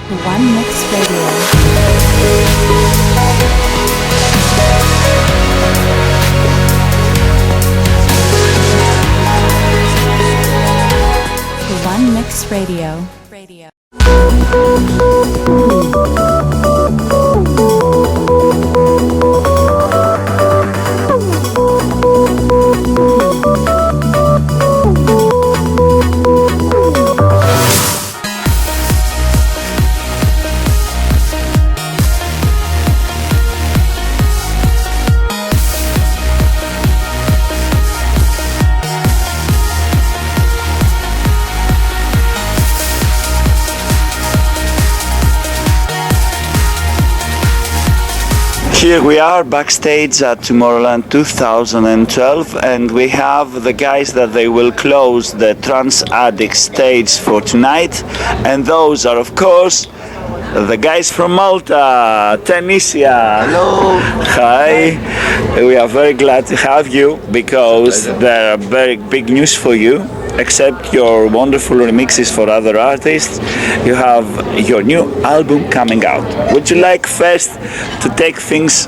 One Mix Radio. One Mix Radio. Here we are backstage at Tomorrowland 2012, and we have the guys that they will close the Tranceaddict stage for tonight, and those are of course the guys from Malta, Tenishia. Hello. Hi. We are very glad to have you because there are very big news for you. Except your wonderful remixes for other artists, you have your new album coming out. Would you like first to take things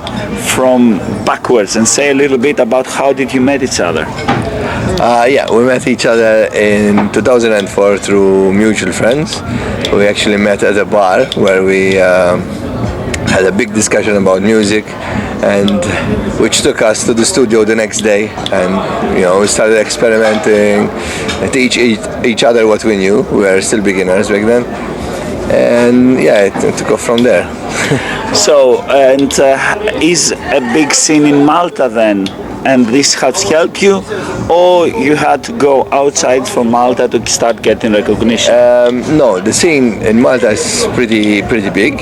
from backwards and say a little bit about how did you meet each other? Yeah, we met each other in 2004 through mutual friends. We actually met at a bar where we had a big discussion about music, and which took us to the studio the next day, and we started experimenting, teach each other what we knew. We were still beginners back then, and yeah, it took off from there. So, and is a big scene in Malta then? And this has helped you, or you had to go outside from Malta to start getting recognition? No, the scene in Malta is pretty big.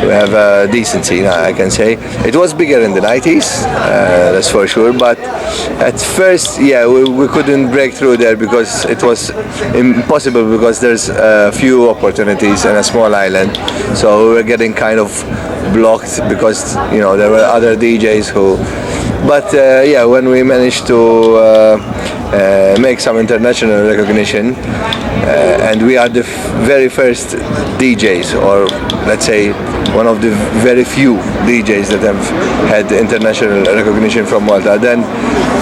We have a decent scene, I can say. It was bigger in the 90s, that's for sure, but at first, yeah, we couldn't break through there because it was impossible, because there's a few opportunities in a small island, so we were getting kind of blocked because there were other DJs who. But yeah, when we managed to make some international recognition, and we are the very first DJs, or let's say one of the very few DJs that have had international recognition from Malta, then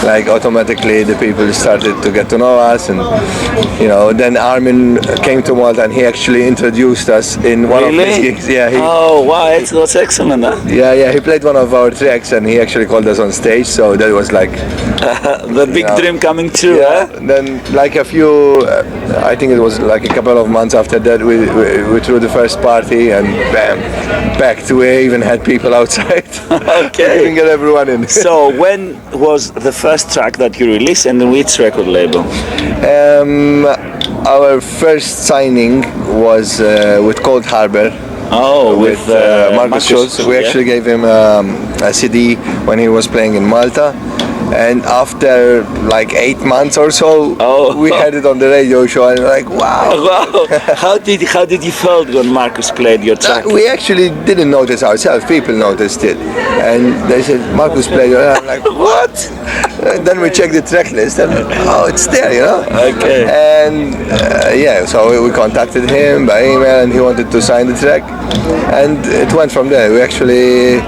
like automatically the people started to get to know us, and then Armin came to Malta and he actually introduced us in one of his gigs. Yeah. Oh wow, that's excellent. Yeah, he played one of our tracks and he actually called us on stage, so that was like the big dream coming true. Yeah. Then like a few, I think it was like a couple of months after that, we threw the first party, and bam, packed. We even had people outside. Okay. We couldn't get everyone in. So when was the first track that you released, and which record label? Our first signing was with Cold Harbor. Oh, with Marcus Schulz. We actually gave him a CD when he was playing in Malta. And after like 8 months or so, we had it on the radio show, and like, wow! Wow! How did you felt when Marcus played your track? We actually didn't notice ourselves. People noticed it, and they said Marcus played it. And I'm like, what? And then we checked the track list, and it's there, Okay. And yeah, so we contacted him by email, and he wanted to sign the track, and it went from there. We actually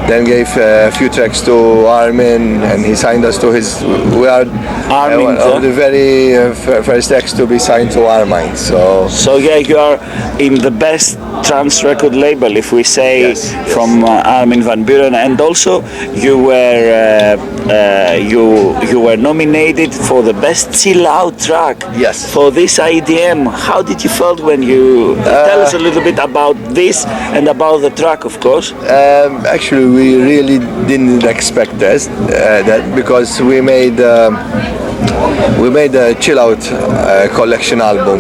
then gave a few tracks to Armin, and he signed us to his. We are Armin, one of the very first acts to be signed to Armin. So yeah, you are in the best trance record label, if we say, yes. From Armin van Buuren, and also you were you were nominated for the best chill out track. Yes. For this EDM. How did you felt when you tell us a little bit about this and about the track, of course? Actually, we really didn't expect that because we made a chill out collection album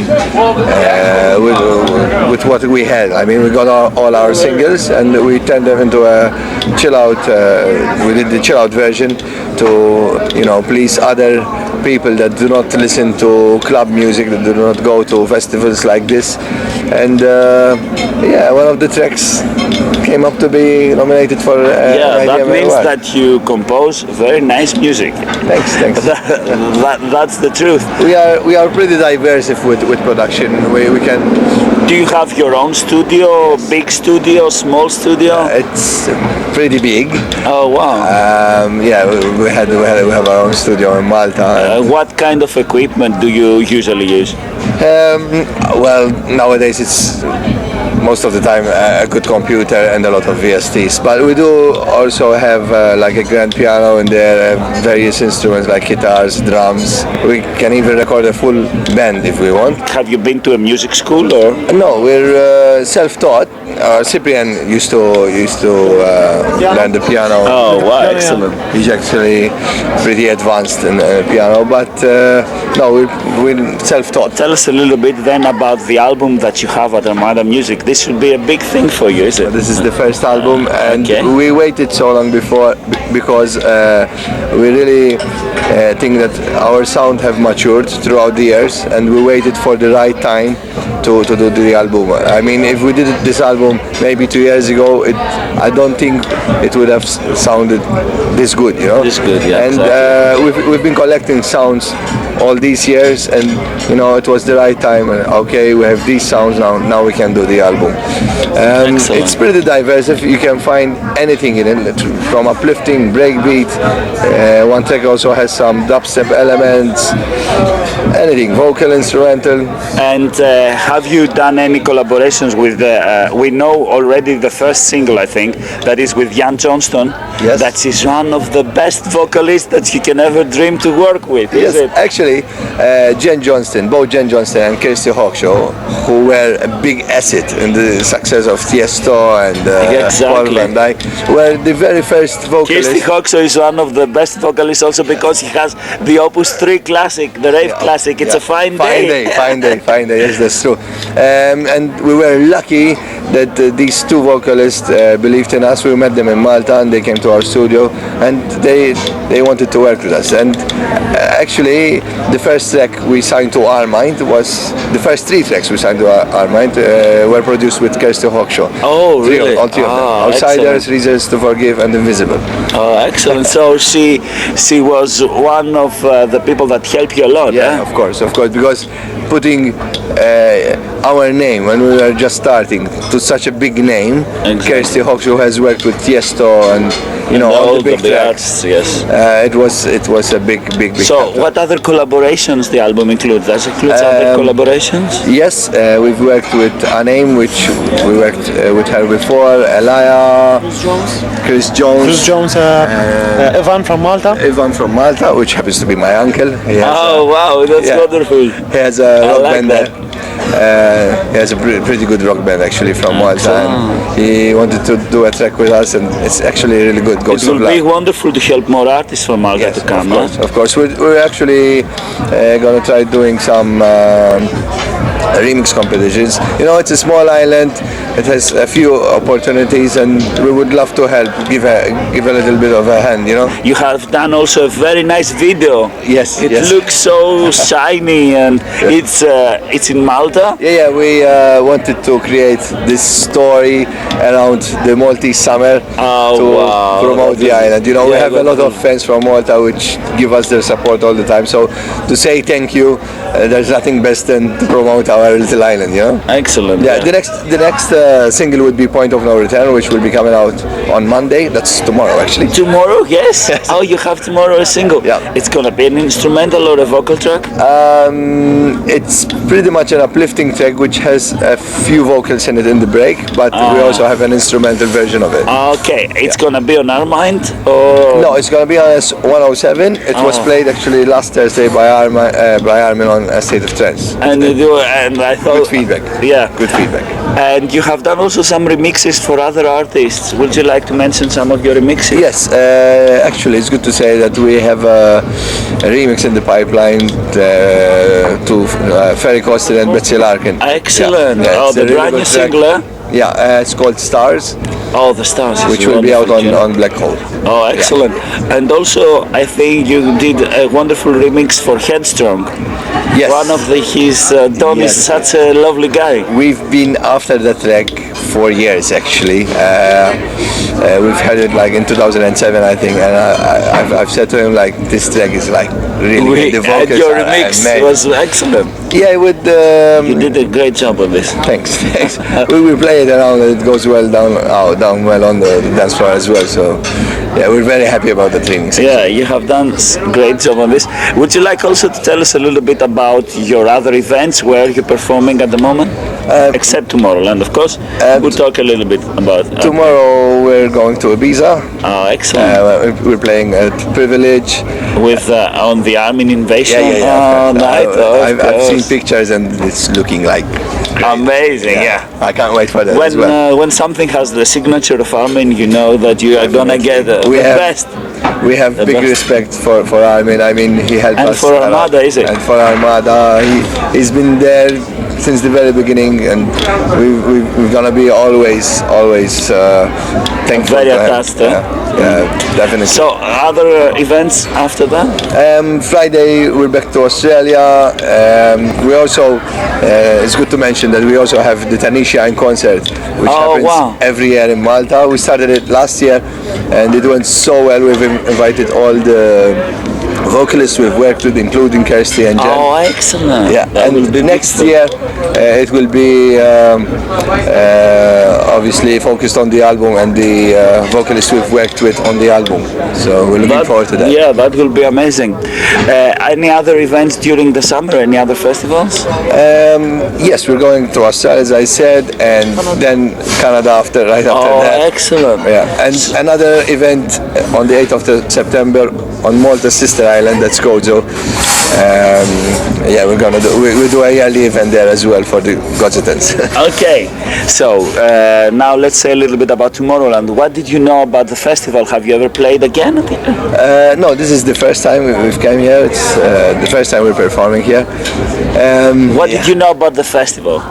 with what we had. I mean, we got all our singles and we turned them into a chill out. We did the chill out version to please other people that do not listen to club music, that do not go to festivals like this. And yeah, one of the tracks came up to be nominated for that means that you compose very nice music. Thanks. That's the truth. We are pretty diverse with production. We can Do you have your own studio, big studio, small studio? It's pretty big. Oh wow! Yeah, we have our own studio in Malta. What kind of equipment do you usually use? Well, nowadays it's most of the time a good computer and a lot of VSTs. But we do also have like a grand piano in there, various instruments like guitars, drums. We can even record a full band if we want. Have you been to a music school or? No, we're self-taught. Cyprian used to learn the piano. Oh wow! Excellent. He's actually pretty advanced in piano, but no, we're self-taught. Tell us a little bit then about the album that you have at Armada Music. This should be a big thing for you, is it? This is the first album, and Okay. we waited so long before because we really think that our sound have matured throughout the years, and we waited for the right time to do the album. I mean, if we did this album maybe 2 years ago, I don't think it would have sounded this good, you know. This good, yeah. And Exactly. we've been collecting sounds all these years, and you know it was the right time. Okay, we have these sounds now. Now we can do the album. Excellent. It's pretty diverse. If you can find anything in it, from uplifting, breakbeat. One track also has some dubstep elements. Anything, vocal, instrumental. And have you done any collaborations with? We know already the first single, I think, that is with Jan Johnston. Yes. That is one of the best vocalists that you can ever dream to work with. Yes, Is it? actually, Jan Johnston, both Jan Johnston and Kirsty Hawkshaw, who were a big asset in the success of Tiesto and Paul Exactly. van Dyk, were the very first vocalists. Kirsty Hawkshaw is one of the best vocalists also because he has the Opus 3 classic, the rave classic. It's a fine day. Fine day. Yes, that's true. And we were lucky that these two vocalists believed in us. We met them in Malta, and they came to our studio, and they wanted to work with us. And actually, the first track we signed to Our Mind was the first 3 tracks we signed to Our Mind were produced with Kirsty Hawkshaw. Oh, really? All three of them. Ah, Outsiders, excellent. Reasons to Forgive, and Invisible. Oh, excellent. So she was one of the people that helped you a lot. Yeah, eh? of course, because putting our name when we were just starting to such a big name, Exactly. Kirsty Hawkshaw has worked with Tiesto and you know all the big tracks. artists, yes. It was a big So, factor. what other collaborations the album includes? Does it include other collaborations? Yes, we've worked with Anaim, which we worked with her before, Elia, Chris Jones, Chris Jones, Ivan from Malta. Ivan from Malta, which happens to be my uncle. He has, Oh, wow, that's yeah. wonderful. he has a rock like band that. there. He has a pretty good rock band actually from Malta, and he wanted to do a track with us, and it's actually really good. It Ghost of will be Love. wonderful to help more artists from Malta Yes, to come. of course. We're actually gonna try doing some remix competitions. You know, it's a small island. It has a few opportunities, and we would love to help, give a little bit of a hand. You know. You have done also a very nice video. Yes. It yes. looks so shiny, and it's in Malta. Yeah, we wanted to create this story around the Maltese summer Oh, to wow. promote the That is- island. You know, we yeah, have a lot that of fans from Malta which give us their support all the time. So to say thank you, there's nothing best than to promote our little island. You know. Excellent. Yeah, the next single would be Point of No Return, which will be coming out on Monday. That's tomorrow, actually. Tomorrow, yes. Oh, you have tomorrow a single. Yeah. It's gonna be an instrumental or a vocal track. It's pretty much an uplifting track which has a few vocals in it in the break, but we also have an instrumental version of it. Okay, it's gonna be on Our Mind, or No, it's gonna be on S107. It was played actually last Thursday by Armin on A State of Trance. and I thought Good feedback. Yeah, Good feedback. and you have done also some remixes for other artists. Would you like to mention some of your remixes? Yes, actually, it's good to say that we have a remix in the pipeline to Ferry Coster and Betsy Larkin. Excellent. Yeah, Oh, it's the a really brand new good track. single. Eh? Yeah, it's called Stars, Oh, the Stars. is which will be out wonderful tune. on Black Hole. Oh, excellent. And also, I think you did a wonderful remix for Headstrong. Yes. One of his Don is Yes. such a lovely guy. We've been after the track for years actually. We've had it like in 2007 I think, and I've said to him like this track is like really good. The And vocals your are remix amazing. was excellent. Yeah, with You did a great job on this. thanks. we play it around. It goes well down well on the dance floor as well. So yeah, we're very happy about the remix. Yeah, you have done great job on this. Would you like also to tell us a little bit about your other events where you're performing at the moment? Except Tomorrowland, of course. We'll talk a little bit about Tomorrow we're going to Ibiza. Oh, excellent. We're playing at Privilege. With on the Armin invasion. Yeah. Oh, nice. I've seen pictures and it's looking like great. Amazing. Yeah. I can't wait for that as well. When something has the signature of Armin, you know that you are gonna get the best. We have The big best. respect for Armin. I mean, he helped And us for a lot. Armada, is it? And for Armada, he's been there since the very beginning, and we're gonna be always thankful. Very to him. attached, huh? Yeah, definitely. So other events after that? Friday we're back to Australia. We also, it's good to mention that we also have the Tenishia in concert, which happens every year in Malta. We started it last year, and it went so well. We've invited all the vocalists we've worked with, including Kirsty and Jan. Oh, excellent. Yeah, That will and be next beautiful. year it will be obviously focused on the album and the vocalists we've worked with on the album. So we're looking forward to that. Yeah, that will be amazing. Any other events during the summer? Any other festivals? Yes, we're going to Australia, as I said, and then Canada right after Oh, that. excellent. Yeah, and another event on the 8th of September on Malta's sister island, that's Gozo. Yeah, we do a yearly event there as well for the Gozitans. Okay, so now let's say a little bit about Tomorrowland. What did you know about the festival? Have you ever played again? No, this is the first time we've come here. It's the first time we're performing here. What did you know about the festival?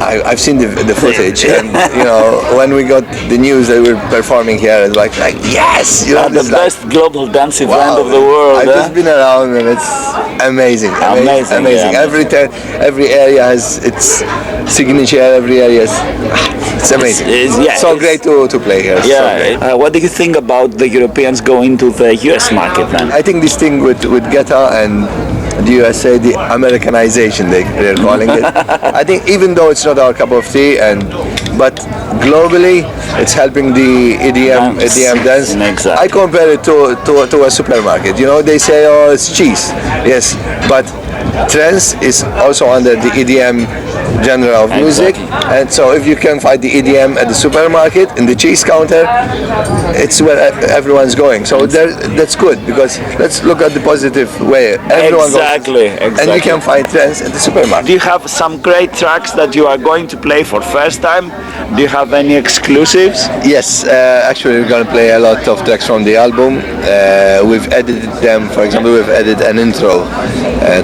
I've seen the footage, and you know, when we got the news that we're performing here, it's like yes, you know, The this best global dance event wow, of the world. I've just been around, and it's amazing. Amazing, yeah. Every area has its signature. Every area is it's amazing. So great to play here. So great. Yeah. What do you think about the Europeans going to the US market then? I think this thing with Geta and the USA, the Americanization they're calling it. I think even though it's not our cup of tea, but globally it's helping the EDM dance. Exactly. I compare it to a supermarket. You know, they say, oh, it's cheese. Yes, but trance is also under the EDM genre of music, and so if you can find the EDM at the supermarket in the cheese counter, it's where everyone's going. So that's good, because let's look at the positive way. Everyone Exactly. and you can find trance at the supermarket. Do you have some great tracks that you are going to play for first time? Do you have any exclusives? Yes, actually we're going to play a lot of tracks from the album. We've edited them. For example, we've edited an intro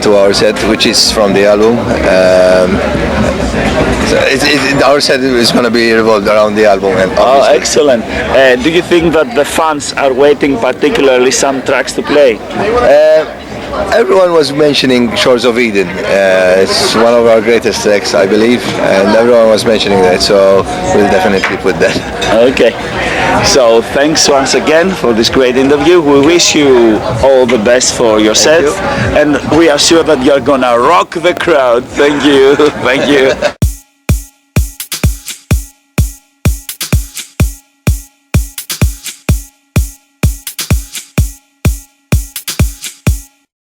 to our set, which is from the album. So our set is going to be revolved around the album. And Oh, excellent. Do you think that the fans are waiting particularly some tracks to play? Everyone was mentioning Shores of Eden. It's one of our greatest tracks, I believe, and everyone was mentioning that, so we'll definitely put that. Okay. So thanks once again for this great interview. We wish you all the best for your set, and we are sure that you're gonna rock the crowd. Thank you. Thank you.